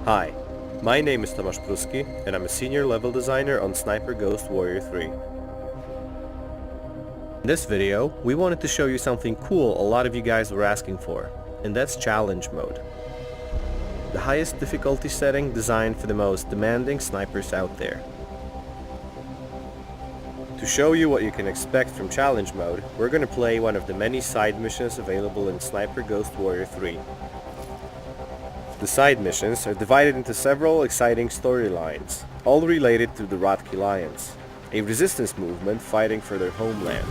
Hi, my name is Tomasz Pruski and I'm a senior level designer on Sniper Ghost Warrior 3. In this video, we wanted to show you something cool a lot of you guys were asking for, and that's challenge mode. The highest difficulty setting designed for the most demanding snipers out there. To show you what you can expect from challenge mode, we're going to play one of the many side missions available in Sniper Ghost Warrior 3. The side missions are divided into several exciting storylines, all related to the Rotki Lions, a resistance movement fighting for their homeland.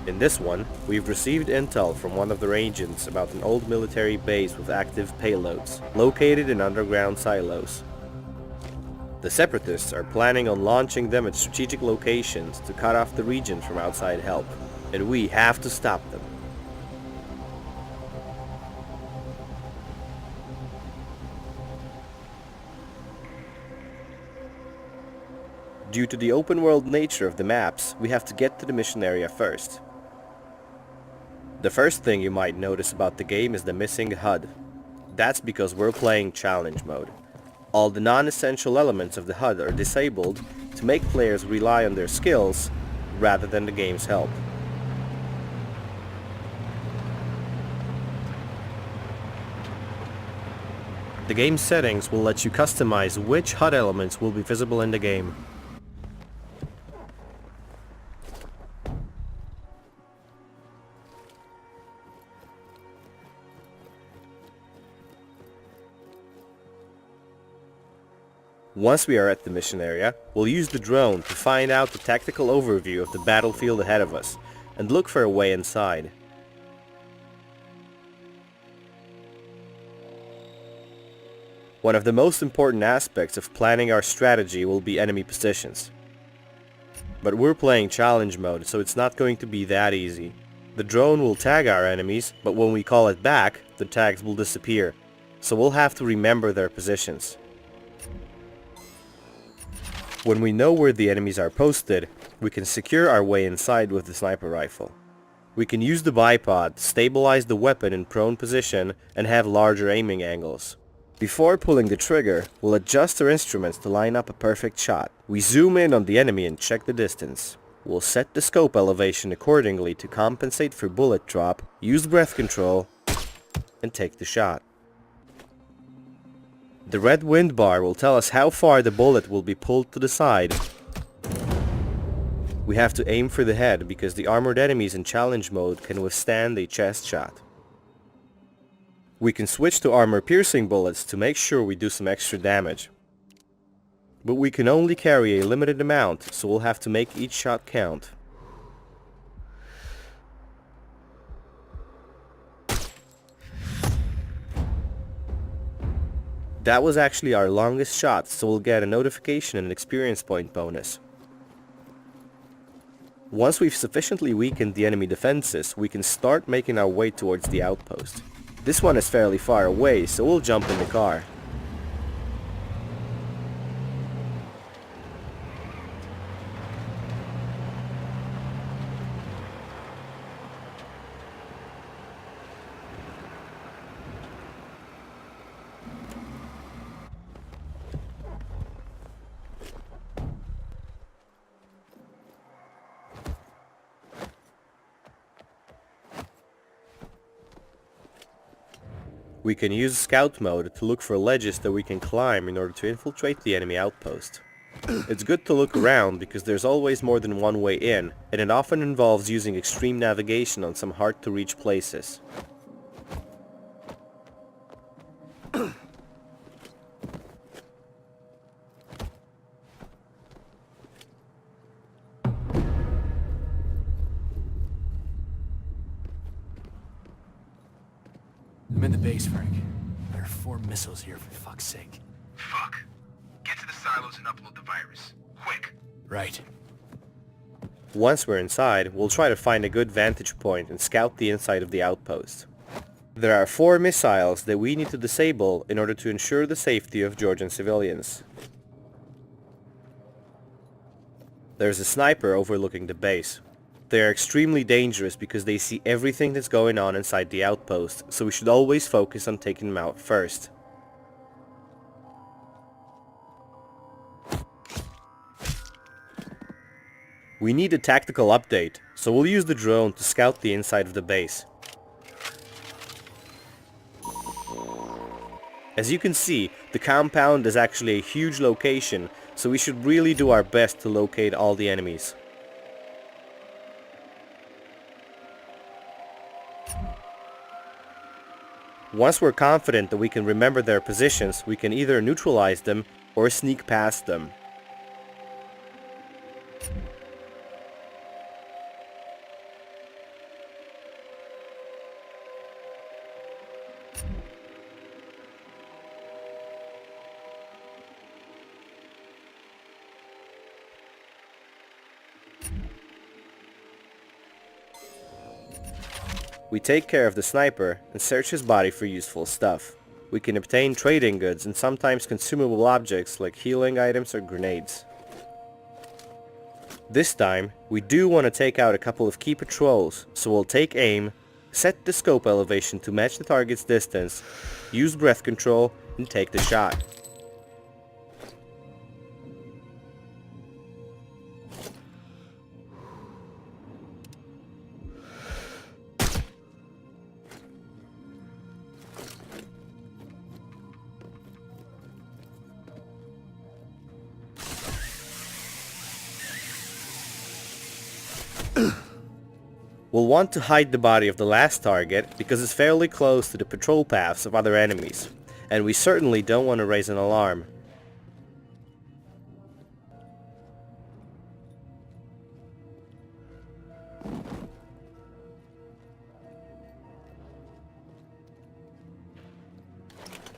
In this one, we've received intel from one of their agents about an old military base with active payloads, located in underground silos. The Separatists are planning on launching them at strategic locations to cut off the region from outside help, and we have to stop them. Due to the open world nature of the maps, we have to get to the mission area first. The first thing you might notice about the game is the missing HUD. That's because we're playing challenge mode. All the non-essential elements of the HUD are disabled to make players rely on their skills rather than the game's help. The game settings will let you customize which HUD elements will be visible in the game. Once we are at the mission area, we'll use the drone to find out the tactical overview of the battlefield ahead of us, and look for a way inside. One of the most important aspects of planning our strategy will be enemy positions. But we're playing challenge mode, so it's not going to be that easy. The drone will tag our enemies, but when we call it back, the tags will disappear, so we'll have to remember their positions. When we know where the enemies are posted, we can secure our way inside with the sniper rifle. We can use the bipod to stabilize the weapon in prone position and have larger aiming angles. Before pulling the trigger, we'll adjust our instruments to line up a perfect shot. We zoom in on the enemy and check the distance. We'll set the scope elevation accordingly to compensate for bullet drop, use breath control, and take the shot. The red wind bar will tell us how far the bullet will be pulled to the side. We have to aim for the head because the armored enemies in challenge mode can withstand a chest shot. We can switch to armor-piercing bullets to make sure we do some extra damage. But we can only carry a limited amount, so we'll have to make each shot count. That was actually our longest shot, so we'll get a notification and an experience point bonus. Once we've sufficiently weakened the enemy defenses, we can start making our way towards the outpost. This one is fairly far away, so we'll jump in the car. We can use scout mode to look for ledges that we can climb in order to infiltrate the enemy outpost. It's good to look around because there's always more than one way in, and it often involves using extreme navigation on some hard to reach places. I'm in the base, Frank. There are 4 missiles here, for fuck's sake. Fuck. Get to the silos and upload the virus. Quick. Right. Once we're inside, we'll try to find a good vantage point and scout the inside of the outpost. There are 4 missiles that we need to disable in order to ensure the safety of Georgian civilians. There's a sniper overlooking the base. They are extremely dangerous because they see everything that's going on inside the outpost, so we should always focus on taking them out first. We need a tactical update, so we'll use the drone to scout the inside of the base. As you can see, the compound is actually a huge location, so we should really do our best to locate all the enemies. Once we're confident that we can remember their positions, we can either neutralize them or sneak past them. We take care of the sniper and search his body for useful stuff. We can obtain trading goods and sometimes consumable objects like healing items or grenades. This time, we do want to take out a couple of key patrols, so we'll take aim, set the scope elevation to match the target's distance, use breath control, and take the shot. We'll want to hide the body of the last target because it's fairly close to the patrol paths of other enemies, and we certainly don't want to raise an alarm.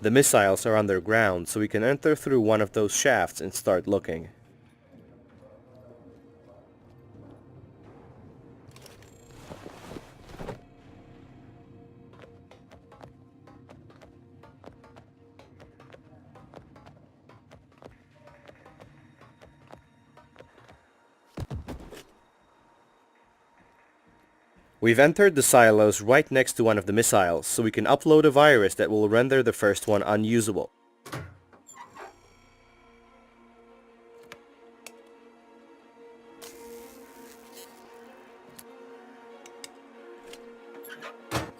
The missiles are underground, so we can enter through one of those shafts and start looking. We've entered the silos right next to one of the missiles, so we can upload a virus that will render the first one unusable.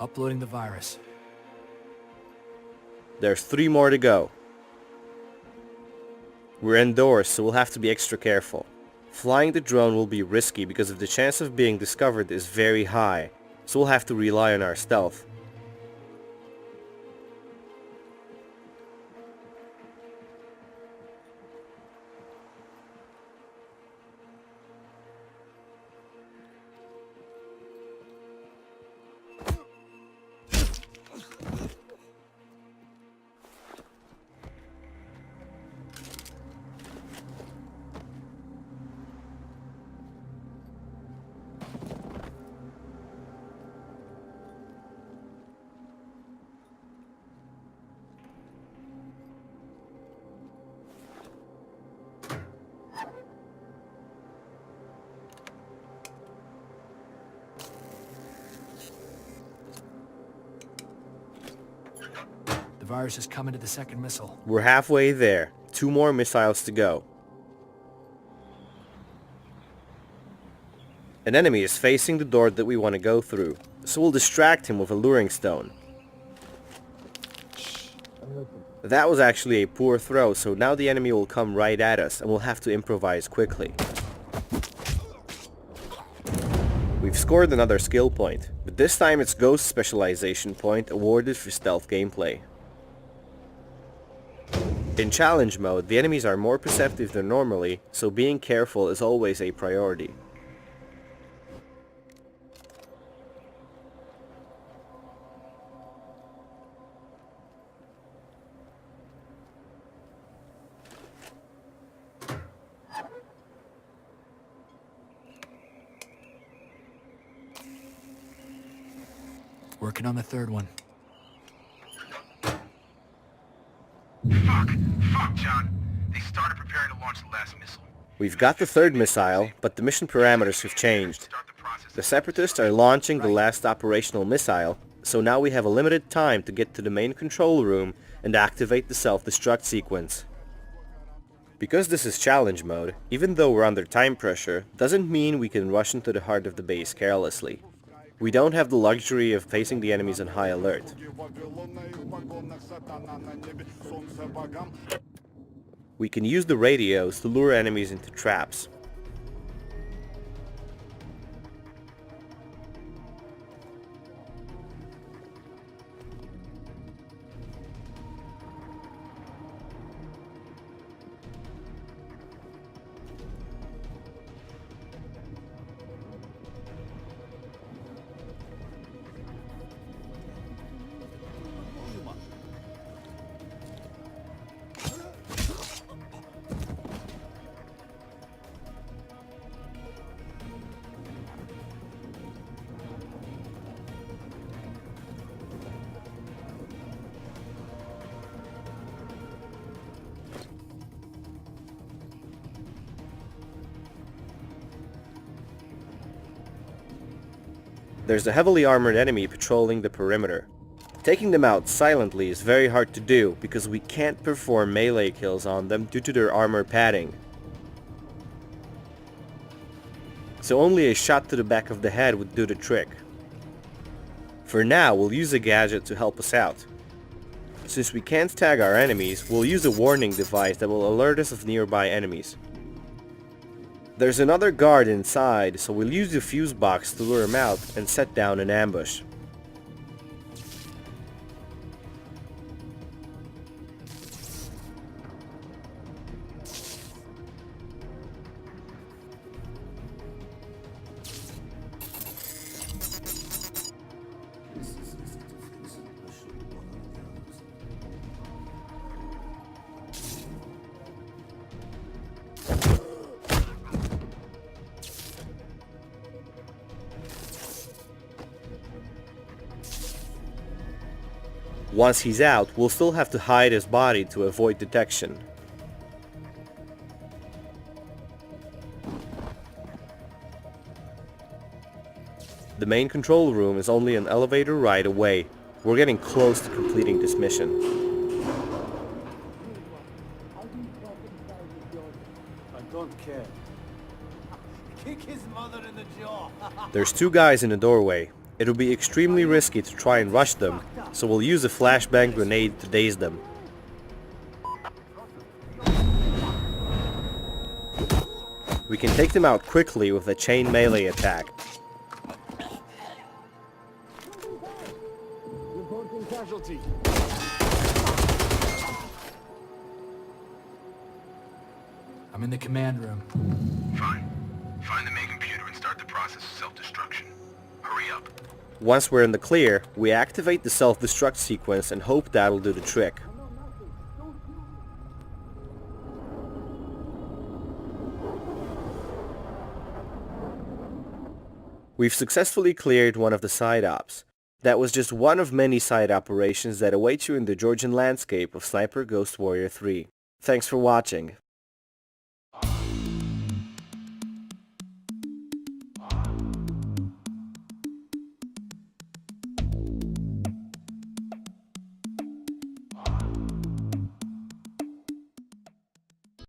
Uploading the virus. There's 3 more to go. We're indoors, so we'll have to be extra careful. Flying the drone will be risky because the chance of being discovered is very high, so we'll have to rely on our stealth. The virus is coming to the second missile. We're halfway there. 2 more missiles to go. An enemy is facing the door that we want to go through, so we'll distract him with a luring stone. That was actually a poor throw, so now the enemy will come right at us and we'll have to improvise quickly. We've scored another skill point, but this time it's Ghost Specialization point awarded for stealth gameplay. In challenge mode, the enemies are more perceptive than normally, so being careful is always a priority. Working on the third one. Fuck, John. They started preparing to launch the last missile. We've got the third missile, but the mission parameters have changed. Start the process. The Separatists are launching the last operational missile, so now we have a limited time to get to the main control room and activate the self-destruct sequence. Because this is challenge mode, even though we're under time pressure, doesn't mean we can rush into the heart of the base carelessly. We don't have the luxury of facing the enemies on high alert. We can use the radios to lure enemies into traps. There's a heavily armored enemy patrolling the perimeter. Taking them out silently is very hard to do because we can't perform melee kills on them due to their armor padding. So only a shot to the back of the head would do the trick. For now, we'll use a gadget to help us out. Since we can't tag our enemies, we'll use a warning device that will alert us of nearby enemies. There's another guard inside, so we'll use the fuse box to lure him out and set down an ambush. Once he's out, we'll still have to hide his body to avoid detection. The main control room is only an elevator ride away. We're getting close to completing this mission. I don't care. Kick his mother in the jaw. There's two guys in the doorway. It'll be extremely risky to try and rush them, so we'll use a flashbang grenade to daze them. We can take them out quickly with a chain melee attack. Reporting casualty. I'm in the command room. Fine. Find the main computer and start the process of self-destruction. Hurry up. Once we're in the clear, we activate the self-destruct sequence and hope that'll do the trick. We've successfully cleared one of the side ops. That was just one of many side operations that await you in the Georgian landscape of Sniper Ghost Warrior 3. Thanks for watching.